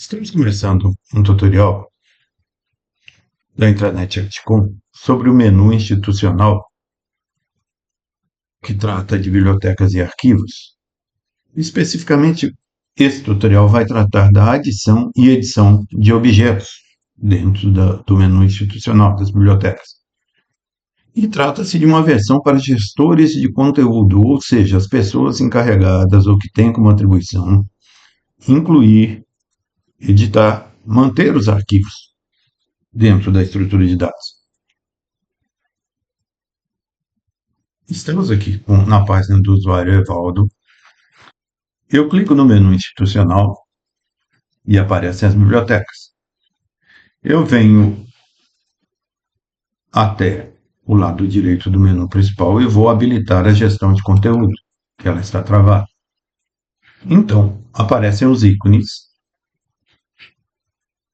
Estamos começando um tutorial da intranet Articom sobre o menu institucional que trata de bibliotecas e arquivos. Especificamente, esse tutorial vai tratar da adição e edição de objetos dentro do menu institucional das bibliotecas. E trata-se de uma versão para gestores de conteúdo, ou seja, as pessoas encarregadas ou que têm como atribuição incluir, editar, manter os arquivos dentro da estrutura de dados. Estamos aqui na página do usuário Evaldo. Eu clico no menu institucional e aparecem as bibliotecas. Eu venho até o lado direito do menu principal e vou habilitar a gestão de conteúdo, que ela está travada. Então, aparecem os ícones,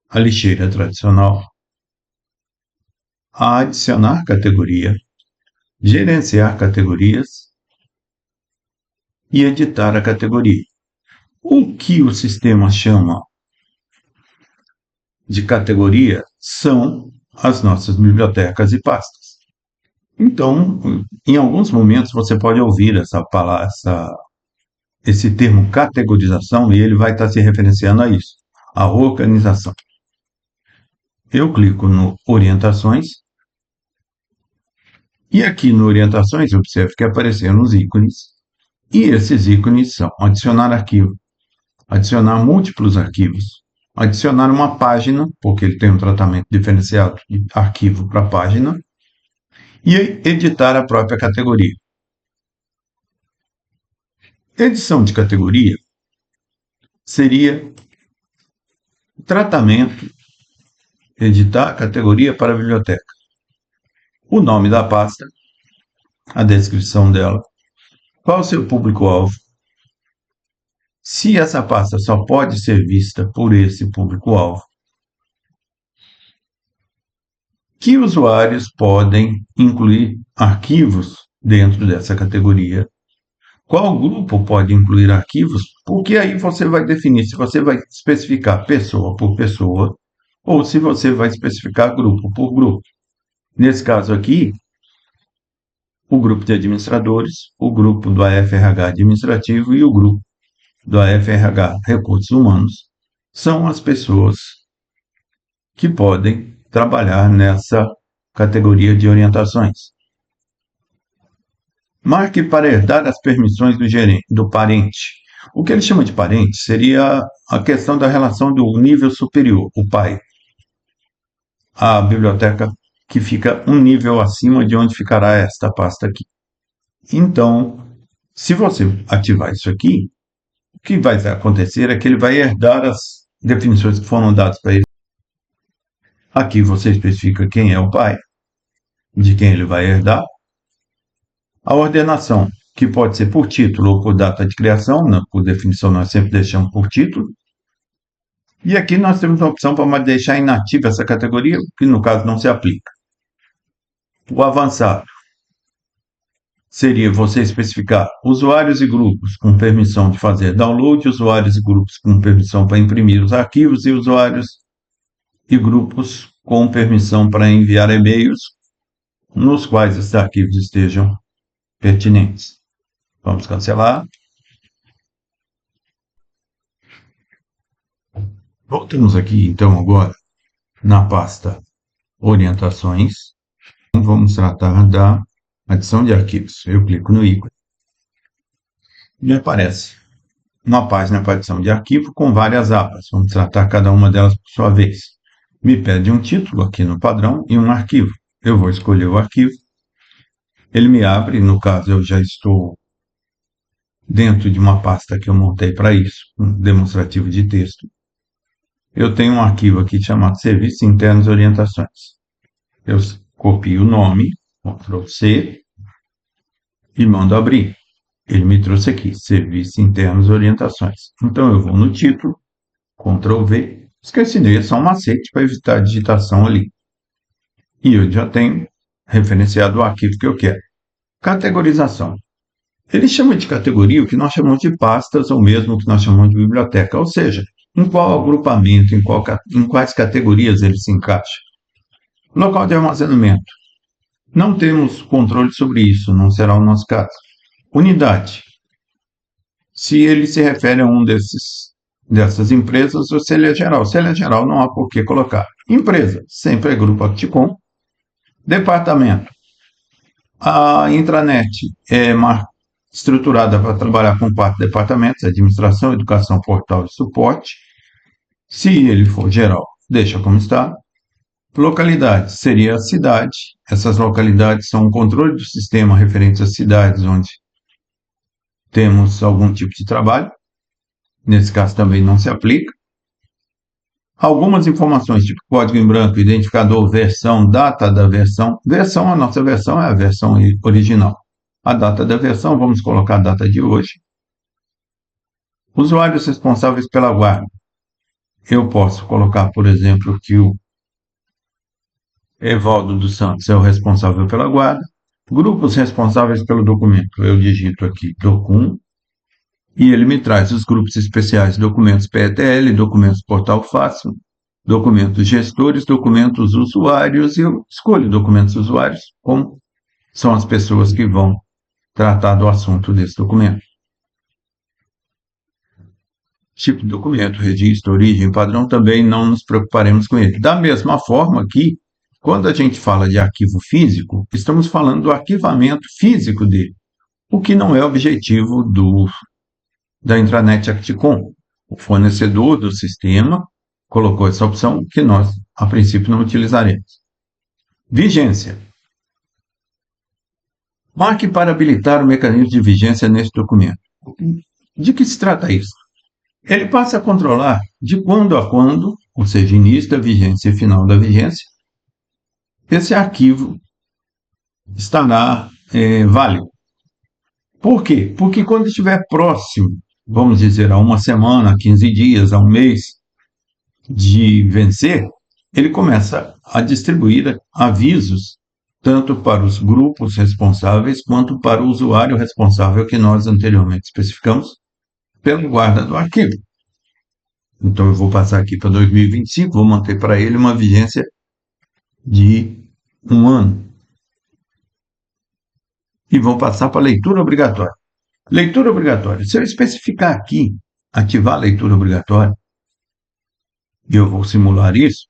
a lixeira tradicional, a adicionar categoria, gerenciar categorias e editar a categoria. O que o sistema chama de categoria são as nossas bibliotecas e pastas. Então, em alguns momentos você pode ouvir esse termo categorização e ele vai estar se referenciando a isso, a organização. Eu clico no Orientações e aqui no Orientações observe que apareceram os ícones e esses ícones são adicionar arquivo, adicionar múltiplos arquivos, adicionar uma página, porque ele tem um tratamento diferenciado de arquivo para página, e editar a própria categoria. Edição de categoria seria tratamento, editar a categoria para a biblioteca. O nome da pasta, a descrição dela, qual o seu público-alvo, se essa pasta só pode ser vista por esse público-alvo, que usuários podem incluir arquivos dentro dessa categoria, qual grupo pode incluir arquivos, porque aí você vai definir se você vai especificar pessoa por pessoa ou se você vai especificar grupo por grupo. Nesse caso aqui, o grupo de administradores, o grupo do AFRH administrativo e o grupo do AFRH recursos humanos são as pessoas que podem trabalhar nessa categoria de orientações. Marque para herdar as permissões do parente. O que ele chama de parente seria a questão da relação do nível superior, o pai. A biblioteca que fica um nível acima de onde ficará esta pasta aqui. Então, se você ativar isso aqui, o que vai acontecer é que ele vai herdar as definições que foram dadas para ele. Aqui você especifica quem é o pai, de quem ele vai herdar. A ordenação, que pode ser por título ou por data de criação, por definição nós sempre deixamos por título. E aqui nós temos a opção para deixar inativa essa categoria, que no caso não se aplica. O avançado seria você especificar usuários e grupos com permissão de fazer download, usuários e grupos com permissão para imprimir os arquivos e usuários e grupos com permissão para enviar e-mails nos quais esses arquivos estejam pertinentes. Vamos cancelar. Voltamos aqui, então, agora na pasta Orientações. Vamos tratar da adição de arquivos. Eu clico no ícone e aparece uma página para adição de arquivo com várias abas. Vamos tratar cada uma delas por sua vez. Me pede um título aqui no padrão e um arquivo. Eu vou escolher o arquivo. Ele me abre, no caso eu já estou dentro de uma pasta que eu montei para isso, um demonstrativo de texto. Eu tenho um arquivo aqui chamado Serviços Internos Orientações. Eu copio o nome, Ctrl C, e mando abrir. Ele me trouxe aqui, Serviços Internos Orientações. Então eu vou no título, Ctrl V, esqueci dele, é só um macete para evitar a digitação ali. E eu já tenho referenciado o arquivo que eu quero. Categorização. Ele chama de categoria o que nós chamamos de pastas ou mesmo o que nós chamamos de biblioteca, ou seja, Em qual agrupamento, em quais categorias ele se encaixa? Local de armazenamento. Não temos controle sobre isso, não será o nosso caso. Unidade. Se ele se refere a dessas empresas ou se ele é geral. Se ele é geral, não há por que colocar. Empresa, sempre é grupo Acticom. Departamento. A intranet é estruturada para trabalhar com 4 departamentos: administração, educação, portal e suporte. Se ele for geral, deixa como está. Localidade seria a cidade. Essas localidades são o controle do sistema referente às cidades onde temos algum tipo de trabalho. Nesse caso também não se aplica. Algumas informações, tipo código em branco, identificador, versão, data da versão. Versão, a nossa versão é a versão original. A data da versão, vamos colocar a data de hoje. Usuários responsáveis pela guarda. Eu posso colocar, por exemplo, que o Evaldo dos Santos é o responsável pela guarda. Grupos responsáveis pelo documento. Eu digito aqui docum e ele me traz os grupos especiais: documentos PETL, documentos portal fácil, documentos gestores, documentos usuários, e eu escolho documentos usuários, como são as pessoas que vão tratar do assunto desse documento. Tipo de documento, registro, origem, padrão, também não nos preocuparemos com ele. Da mesma forma que, quando a gente fala de arquivo físico, estamos falando do arquivamento físico dele, o que não é objetivo da intranet Acticom. O fornecedor do sistema colocou essa opção que nós, a princípio, não utilizaremos. Vigência. Marque para habilitar o mecanismo de vigência neste documento. De que se trata isso? Ele passa a controlar de quando a quando, ou seja, início da vigência e final da vigência, esse arquivo estará válido. Por quê? Porque quando estiver próximo, vamos dizer, a uma semana, a 15 dias, a um mês de vencer, ele começa a distribuir avisos tanto para os grupos responsáveis quanto para o usuário responsável que nós anteriormente especificamos pela guarda do arquivo. Então, eu vou passar aqui para 2025, vou manter para ele uma vigência de 1 ano. E vou passar para a leitura obrigatória. Leitura obrigatória. Se eu especificar aqui, ativar a leitura obrigatória, e eu vou simular isso,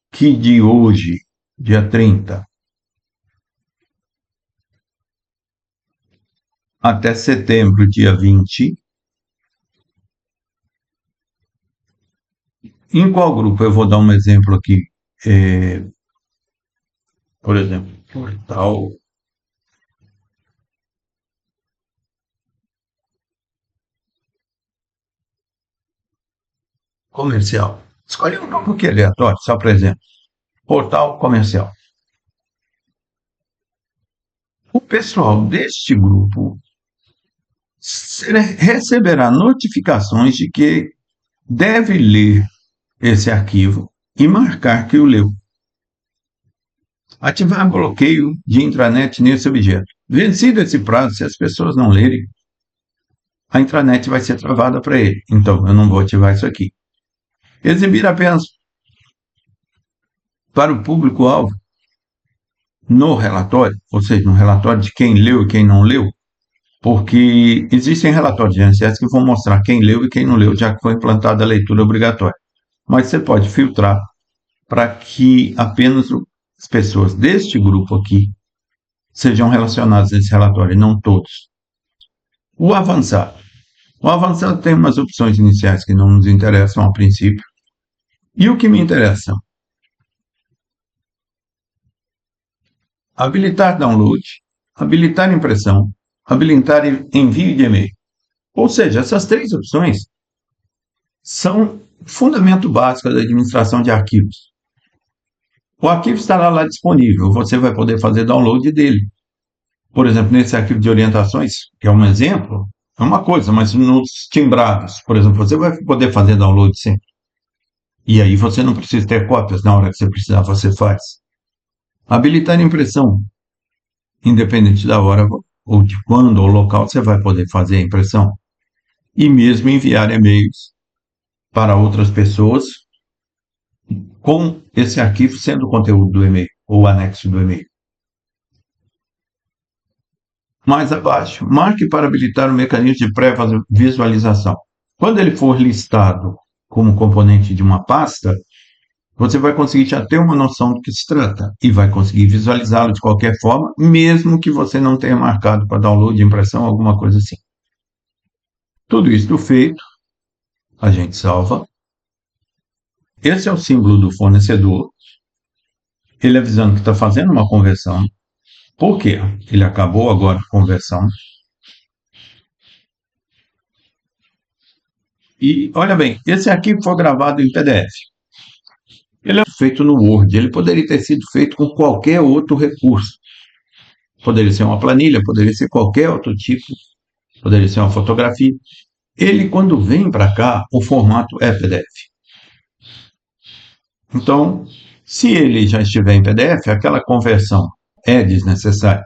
que de hoje, dia 30, até setembro, dia 20, em qual grupo? Eu vou dar um exemplo aqui. Por exemplo, portal comercial. Escolhi um grupo aqui aleatório, só para exemplo. Portal comercial. O pessoal deste grupo receberá notificações de que deve ler esse arquivo e marcar que o leu. Ativar bloqueio de intranet nesse objeto. Vencido esse prazo, se as pessoas não lerem, a intranet vai ser travada para ele. Então, eu não vou ativar isso aqui. Exibir apenas para o público-alvo no relatório, ou seja, no relatório de quem leu e quem não leu, porque existem relatórios de INSS que vão mostrar quem leu e quem não leu, já que foi implantada a leitura obrigatória. Mas você pode filtrar para que apenas as pessoas deste grupo aqui sejam relacionadas a esse relatório, e não todos. O avançado. O avançado tem umas opções iniciais que não nos interessam a princípio. E o que me interessa? Habilitar download, habilitar impressão, habilitar envio de e-mail. Ou seja, essas 3 opções são fundamento básico da administração de arquivos. O arquivo estará lá disponível, você vai poder fazer download dele. Por exemplo, nesse arquivo de orientações, que é um exemplo, é uma coisa, mas nos timbrados, por exemplo, você vai poder fazer download sempre. E aí você não precisa ter cópias na hora que você precisar, você faz. Habilitar impressão, independente da hora ou de quando ou local, você vai poder fazer a impressão. E mesmo enviar e-mails para outras pessoas com esse arquivo sendo o conteúdo do e-mail ou o anexo do e-mail. Mais abaixo, marque para habilitar o mecanismo de pré-visualização. Quando ele for listado como componente de uma pasta, você vai conseguir já ter uma noção do que se trata e vai conseguir visualizá-lo de qualquer forma, mesmo que você não tenha marcado para download, impressão, alguma coisa assim. Tudo isso feito, a gente salva. Esse é o símbolo do fornecedor, ele avisando que está fazendo uma conversão. Por quê? Ele acabou agora a conversão. E, olha bem, esse arquivo foi gravado em PDF. Ele é feito no Word, ele poderia ter sido feito com qualquer outro recurso. Poderia ser uma planilha, poderia ser qualquer outro tipo, poderia ser uma fotografia. Ele, quando vem para cá, o formato é PDF. Então, se ele já estiver em PDF, aquela conversão é desnecessária.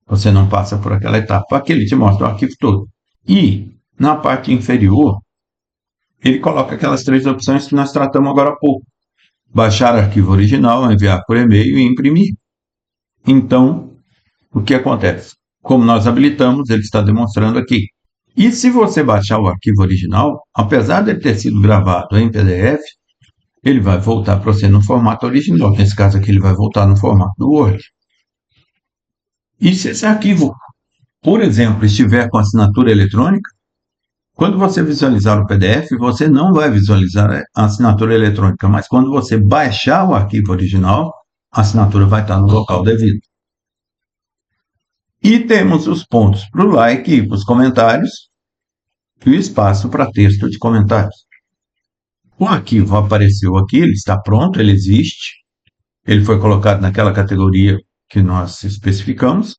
Você não passa por aquela etapa. Aqui ele te mostra o arquivo todo. E, na parte inferior, ele coloca aquelas 3 opções que nós tratamos agora há pouco. Baixar arquivo original, enviar por e-mail e imprimir. Então, o que acontece? Como nós habilitamos, ele está demonstrando aqui. E se você baixar o arquivo original, apesar de ele ter sido gravado em PDF, ele vai voltar para você no formato original. Nesse caso aqui, ele vai voltar no formato do Word. E se esse arquivo, por exemplo, estiver com assinatura eletrônica, quando você visualizar o PDF, você não vai visualizar a assinatura eletrônica, mas quando você baixar o arquivo original, a assinatura vai estar no local devido. E temos os pontos para o like e para os comentários e o espaço para texto de comentários. O arquivo apareceu aqui, ele está pronto, ele existe, ele foi colocado naquela categoria que nós especificamos.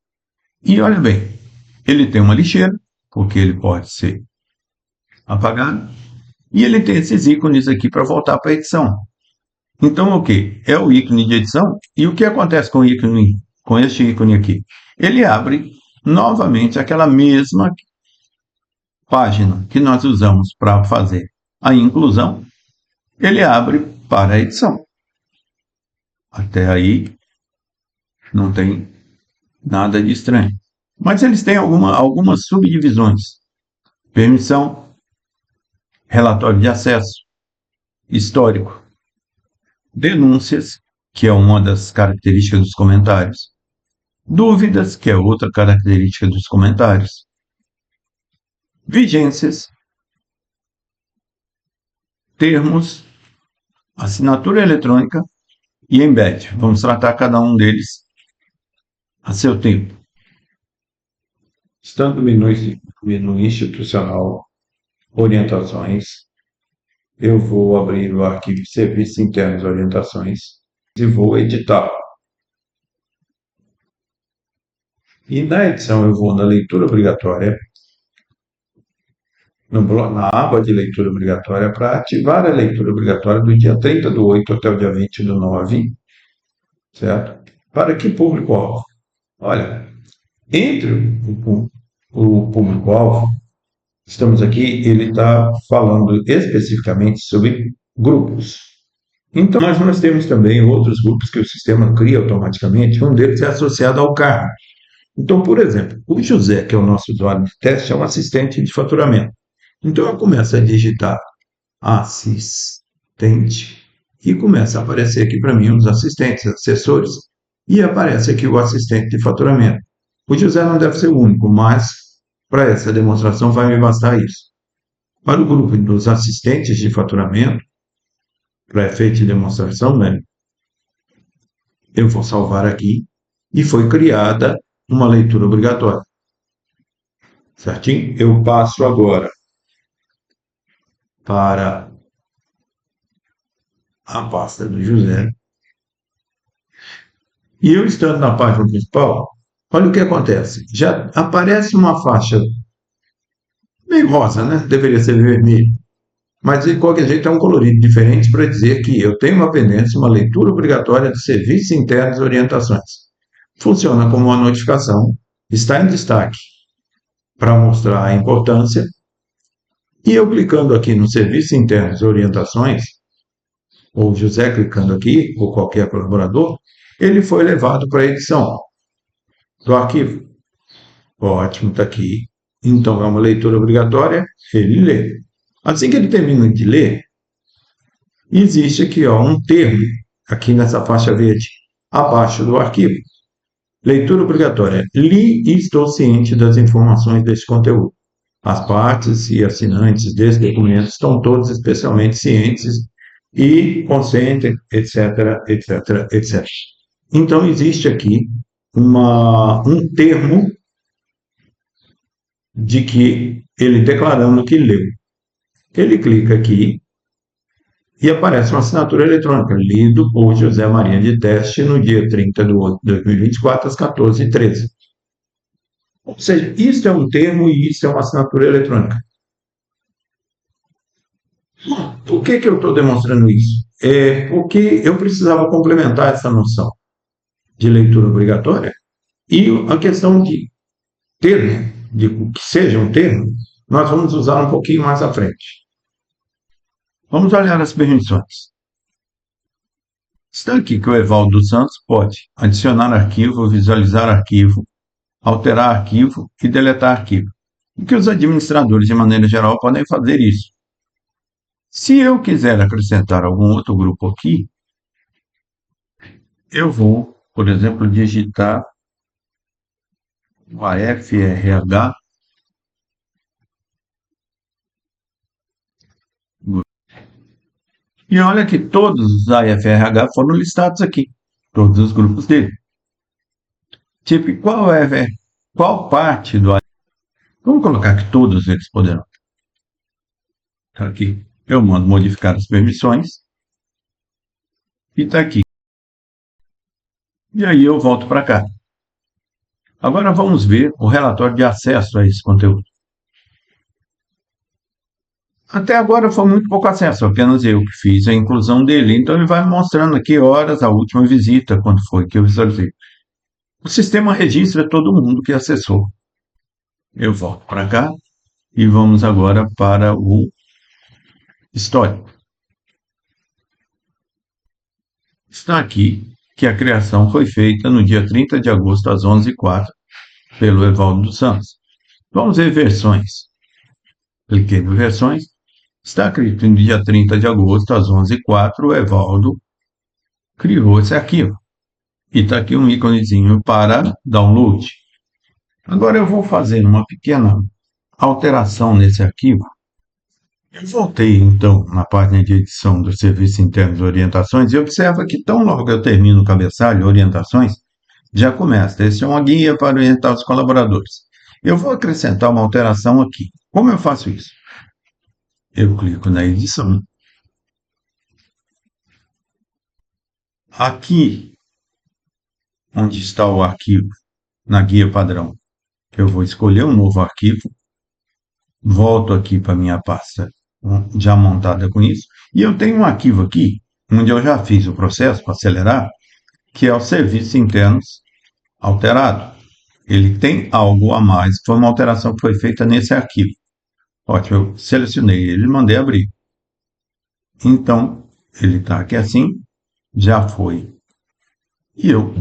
E olha bem, ele tem uma lixeira, porque ele pode ser apagado, e ele tem esses ícones aqui para voltar para a edição. Então, o que? É o ícone de edição, e o que acontece com este ícone aqui? Ele abre novamente aquela mesma página que nós usamos para fazer a inclusão, ele abre para a edição. Até aí, não tem nada de estranho. Mas eles têm algumas subdivisões. Permissão, relatório de acesso, histórico, denúncias, que é uma das características dos comentários, dúvidas, que é outra característica dos comentários, vigências, termos, assinatura eletrônica e embed. Vamos tratar cada um deles a seu tempo. Estando no menu institucional, orientações, eu vou abrir o arquivo de serviços internos orientações e vou editar. E na edição eu vou na leitura obrigatória, na aba de leitura obrigatória, para ativar a leitura obrigatória do dia 30/8 até o dia 20/9, certo? Para que público-alvo? Olha, entre o público-alvo, estamos aqui, ele está falando especificamente sobre grupos. Então, nós temos também outros grupos que o sistema cria automaticamente, um deles é associado ao cargo. Então, por exemplo, o José, que é o nosso usuário de teste, é um assistente de faturamento. Então, eu começo a digitar assistente e começa a aparecer aqui para mim os assistentes, assessores, e aparece aqui o assistente de faturamento. O José não deve ser o único, mas para essa demonstração vai me bastar isso. Para o grupo dos assistentes de faturamento, para efeito de demonstração, né, eu vou salvar aqui, e foi criada uma leitura obrigatória. Certinho? Eu passo agora para a pasta do José. E eu estando na página principal, olha o que acontece. Já aparece uma faixa meio rosa, né? Deveria ser vermelho. Mas, de qualquer jeito, é um colorido diferente para dizer que eu tenho uma pendência, uma leitura obrigatória de serviços internos e orientações. Funciona como uma notificação, está em destaque para mostrar a importância E eu clicando aqui no Serviço Internos e Orientações, ou José clicando aqui, ou qualquer colaborador, ele foi levado para a edição do arquivo. Ótimo, está aqui. Então, é uma leitura obrigatória, ele lê. Assim que ele termina de ler, existe aqui um termo, aqui nessa faixa verde, abaixo do arquivo. Leitura obrigatória. Li e estou ciente das informações deste conteúdo. As partes e assinantes desse documento estão todos especialmente cientes e consentem, etc, etc, etc. Então, existe aqui um termo de que ele declarando que leu. Ele clica aqui e aparece uma assinatura eletrônica, lido por José Maria de Teste no dia 30 de 8 de 2024, às 14h13. Ou seja, isso é um termo e isso é uma assinatura eletrônica. Por que eu estou demonstrando isso? Porque eu precisava complementar essa noção de leitura obrigatória e a questão de termo, de que seja um termo, nós vamos usar um pouquinho mais à frente. Vamos olhar as permissões. Está aqui que o Evaldo dos Santos pode adicionar arquivo, visualizar arquivo, alterar arquivo e deletar arquivo. E que os administradores, de maneira geral, podem fazer isso. Se eu quiser acrescentar algum outro grupo aqui, eu vou, por exemplo, digitar o AFRH. E olha que todos os AFRH foram listados aqui, todos os grupos dele. Tipo, qual parte do AFRH? Vamos colocar que todos eles poderão. Tá aqui. Eu mando modificar as permissões. E está aqui. E aí eu volto para cá. Agora vamos ver o relatório de acesso a esse conteúdo. Até agora foi muito pouco acesso, apenas eu que fiz a inclusão dele. Então ele vai mostrando aqui horas, a última visita, quando foi que eu visualizei. O sistema registra todo mundo que acessou. Eu volto para cá e vamos agora para o histórico. Está aqui que a criação foi feita no dia 30 de agosto, às 11h04, pelo Evaldo dos Santos. Vamos ver versões. Cliquei em versões. Está escrito no dia 30 de agosto, às 11h04, o Evaldo criou esse arquivo. E está aqui um íconezinho para download. Agora eu vou fazer uma pequena alteração nesse arquivo. Eu voltei, então, na página de edição do Serviço Interno de Orientações e observa que tão logo eu termino o cabeçalho, orientações, já começa. Esse é uma guia para orientar os colaboradores. Eu vou acrescentar uma alteração aqui. Como eu faço isso? Eu clico na edição. Aqui, onde está o arquivo, na guia padrão, eu vou escolher um novo arquivo, volto aqui para a minha pasta já montada com isso, e eu tenho um arquivo aqui, onde eu já fiz o processo para acelerar, que é o Serviços Internos alterado. Ele tem algo a mais, foi uma alteração que foi feita nesse arquivo. Ótimo, eu selecionei ele e mandei abrir. Então, ele está aqui assim, já foi. E eu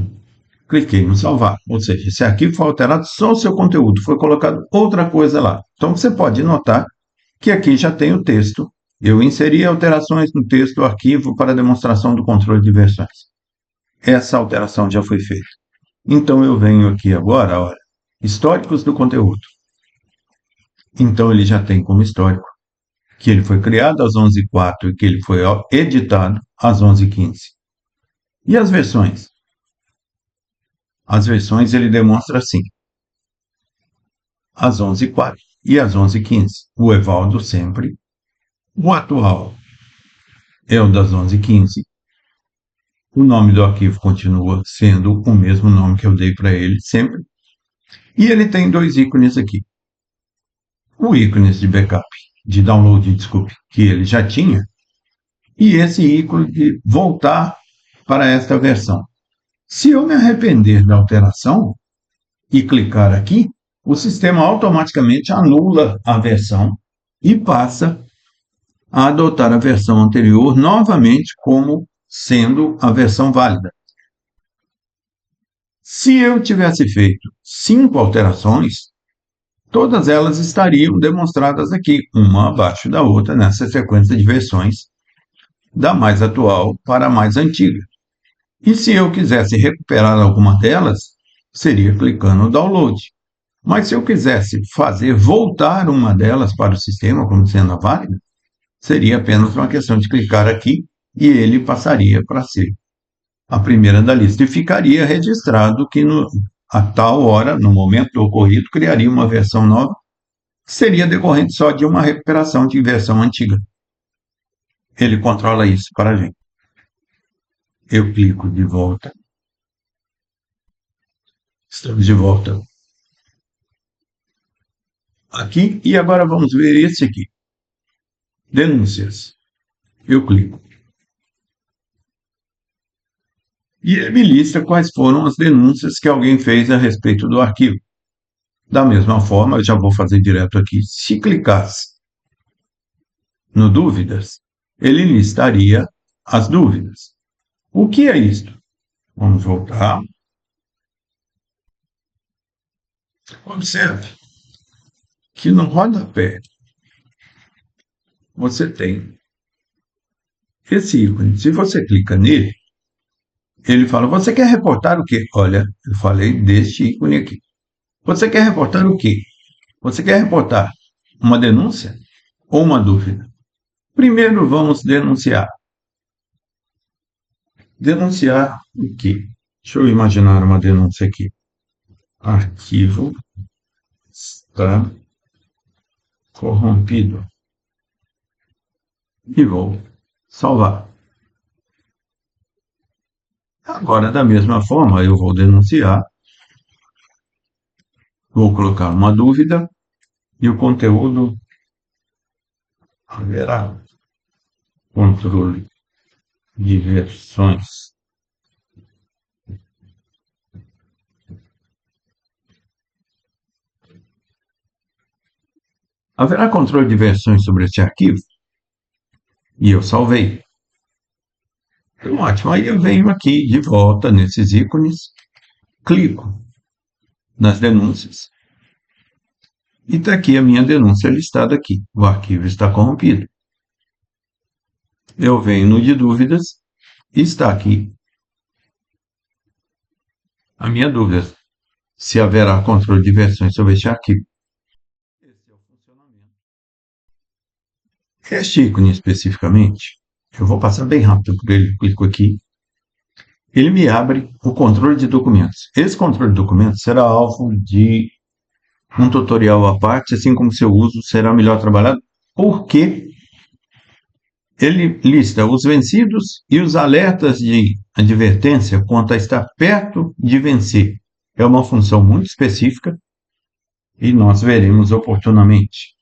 cliquei no salvar. Ou seja, esse arquivo foi alterado, só o seu conteúdo, foi colocado outra coisa lá. Então, você pode notar que aqui já tem o texto. Eu inseri alterações no texto do arquivo para demonstração do controle de versões. Essa alteração já foi feita. Então, eu venho aqui agora, olha, históricos do conteúdo. Então, ele já tem como histórico que ele foi criado às 11h04 e que ele foi editado às 11h15. E as versões? As versões ele demonstra assim, às 11h04 e às 11h15. O Evaldo sempre. O atual é o das 11h15. O nome do arquivo continua sendo o mesmo nome que eu dei para ele sempre. E ele tem dois ícones aqui. O ícone de backup, de download, desculpe, que ele já tinha. E esse ícone de voltar para esta versão. Se eu me arrepender da alteração e clicar aqui, o sistema automaticamente anula a versão e passa a adotar a versão anterior novamente como sendo a versão válida. Se eu tivesse feito 5 alterações, todas elas estariam demonstradas aqui, uma abaixo da outra, nessa sequência de versões, da mais atual para a mais antiga. E se eu quisesse recuperar alguma delas, seria clicando no download. Mas se eu quisesse fazer voltar uma delas para o sistema como sendo a válida, seria apenas uma questão de clicar aqui e ele passaria para ser a primeira da lista e ficaria registrado que a tal hora, no momento do ocorrido, criaria uma versão nova, que seria decorrente só de uma recuperação de versão antiga. Ele controla isso para a gente. Eu clico de volta. Estamos de volta aqui e agora vamos ver esse aqui. Denúncias. Eu clico. E ele me lista quais foram as denúncias que alguém fez a respeito do arquivo. Da mesma forma, eu já vou fazer direto aqui. Se clicasse no dúvidas, ele listaria as dúvidas. O que é isto? Vamos voltar. Observe que no rodapé você tem esse ícone. Se você clica nele, ele fala, você quer reportar o quê? Olha, eu falei deste ícone aqui. Você quer reportar o quê? Você quer reportar uma denúncia ou uma dúvida? Primeiro vamos denunciar. Denunciar o quê? Deixa eu imaginar uma denúncia aqui. Arquivo está corrompido. E vou salvar. Agora, da mesma forma, eu vou denunciar. Vou colocar uma dúvida e o conteúdo haverá controle de versões. Haverá controle de versões sobre este arquivo? E eu salvei. Então, ótimo. Aí eu venho aqui de volta nesses ícones, clico nas denúncias. E está aqui a minha denúncia listada aqui. O arquivo está corrompido. Eu venho no de dúvidas e está aqui a minha dúvida. Se haverá controle de versões sobre este arquivo. Esse é o funcionamento. Este ícone especificamente, eu vou passar bem rápido por ele, clico aqui. Ele me abre o controle de documentos. Esse controle de documentos será alvo de um tutorial à parte, assim como seu uso será melhor trabalhado, porque ele lista os vencidos e os alertas de advertência quanto a estar perto de vencer. É uma função muito específica e nós veremos oportunamente.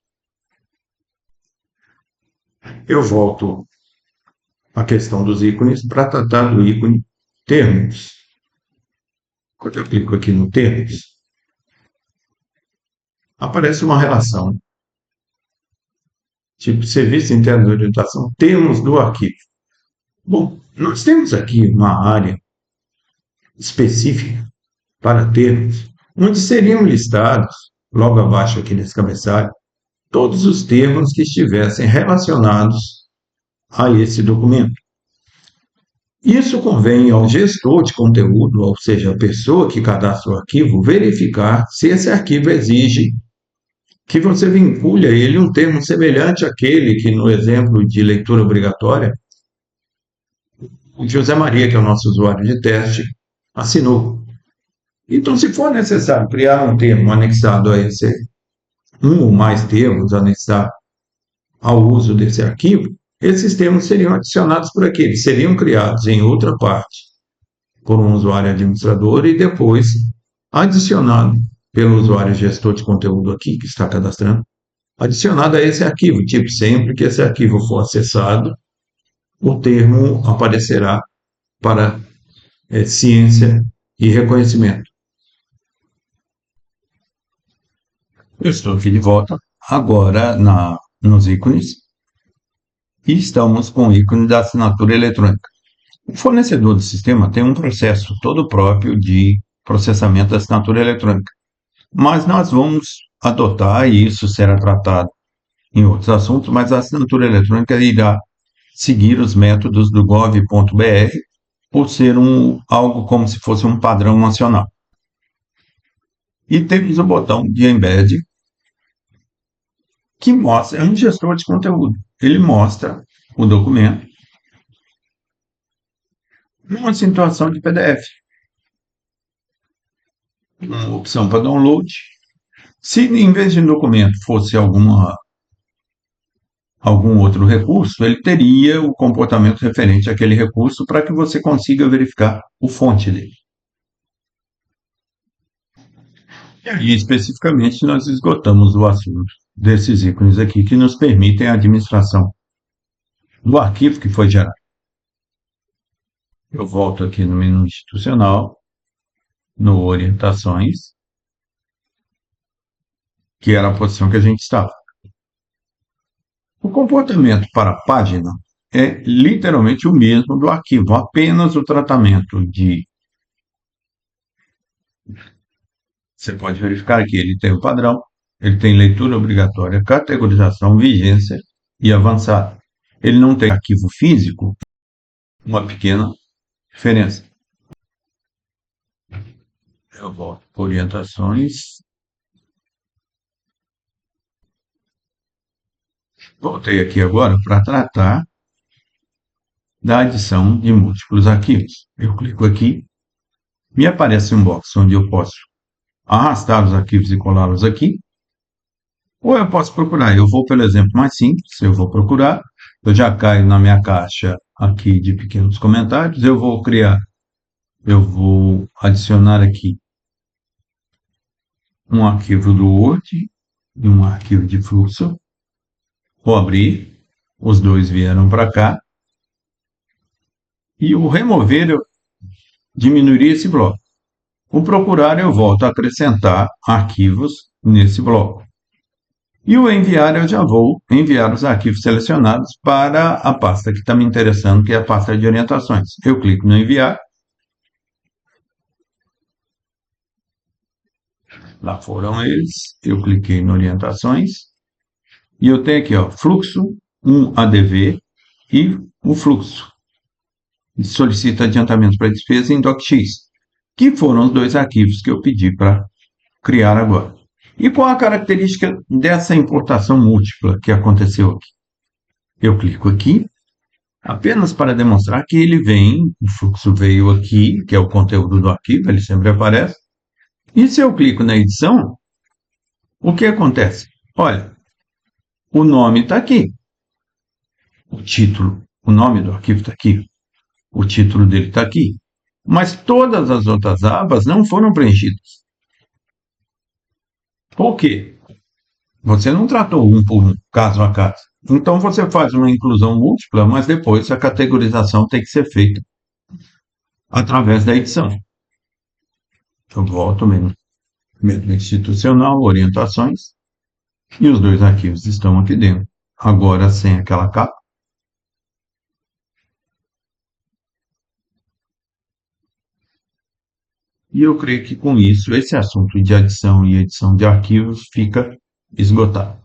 Eu volto à questão dos ícones para tratar do ícone termos. Quando eu clico aqui no termos, aparece uma relação tipo serviço interno de orientação, termos do arquivo. Bom, nós temos aqui uma área específica para termos, onde seriam listados, logo abaixo aqui nesse cabeçalho, todos os termos que estivessem relacionados a esse documento. Isso convém ao gestor de conteúdo, ou seja, a pessoa que cadastra o arquivo, verificar se esse arquivo exige que você vincule a ele um termo semelhante àquele que, no exemplo de leitura obrigatória, o José Maria, que é o nosso usuário de teste, assinou. Então, se for necessário criar um termo anexado a esse, um ou mais termos anexados ao uso desse arquivo, esses termos seriam adicionados por aqui. Eles seriam criados em outra parte por um usuário administrador e depois adicionado pelo usuário gestor de conteúdo aqui, que está cadastrando, adicionado a esse arquivo. Tipo, sempre que esse arquivo for acessado, o termo aparecerá para ciência e reconhecimento. Eu estou aqui de volta. Agora, na nos ícones e estamos com o ícone da assinatura eletrônica. O fornecedor do sistema tem um processo todo próprio de processamento da assinatura eletrônica, mas nós vamos adotar, e isso será tratado em outros assuntos, mas a assinatura eletrônica irá seguir os métodos do gov.br por ser algo como se fosse um padrão nacional. E temos o botão de embed, que mostra, é um gestor de conteúdo. Ele mostra o documento numa situação de PDF. Uma opção para download. Se em vez de documento fosse algum outro recurso, ele teria o comportamento referente àquele recurso para que você consiga verificar o fonte dele. E especificamente nós esgotamos o assunto desses ícones aqui que nos permitem a administração do arquivo que foi gerado. Eu volto aqui no menu institucional, no orientações, que era a posição que a gente estava. O comportamento para a página é literalmente o mesmo do arquivo, apenas o tratamento de... Você pode verificar que ele tem o padrão, ele tem leitura obrigatória, categorização, vigência e avançada. Ele não tem arquivo físico, uma pequena diferença. Eu volto para orientações. Voltei aqui agora para tratar da adição de múltiplos arquivos. Eu clico aqui, me aparece um box onde eu posso arrastar os arquivos e colá-los aqui, ou eu posso procurar. Eu vou pelo exemplo mais simples, eu vou procurar, eu já caio na minha caixa aqui de pequenos comentários, eu vou adicionar aqui um arquivo do Word e um arquivo de fluxo, vou abrir, os dois vieram para cá, e o remover eu diminuiria esse bloco. O procurar eu volto a acrescentar arquivos nesse bloco. E o enviar eu já vou enviar os arquivos selecionados para a pasta que está me interessando, que é a pasta de orientações. Eu clico no enviar. Lá foram eles. Eu cliquei no orientações. E eu tenho aqui, ó, fluxo, um ADV e o fluxo. Solicita adiantamento para despesa em DocX, que foram os dois arquivos que eu pedi para criar agora. E qual a característica dessa importação múltipla que aconteceu aqui? Eu clico aqui, apenas para demonstrar que ele vem, o fluxo veio aqui, que é o conteúdo do arquivo, ele sempre aparece. E se eu clico na edição, o que acontece? Olha, o nome está aqui, o título, o nome do arquivo está aqui, o título dele está aqui, mas todas as outras abas não foram preenchidas. Por quê? Você não tratou um por um, caso a caso. Então você faz uma inclusão múltipla, mas depois a categorização tem que ser feita através da edição. Eu volto mesmo institucional, orientações, e os dois arquivos estão aqui dentro. Agora sem aquela capa. E eu creio que com isso, esse assunto de adição e edição de arquivos fica esgotado.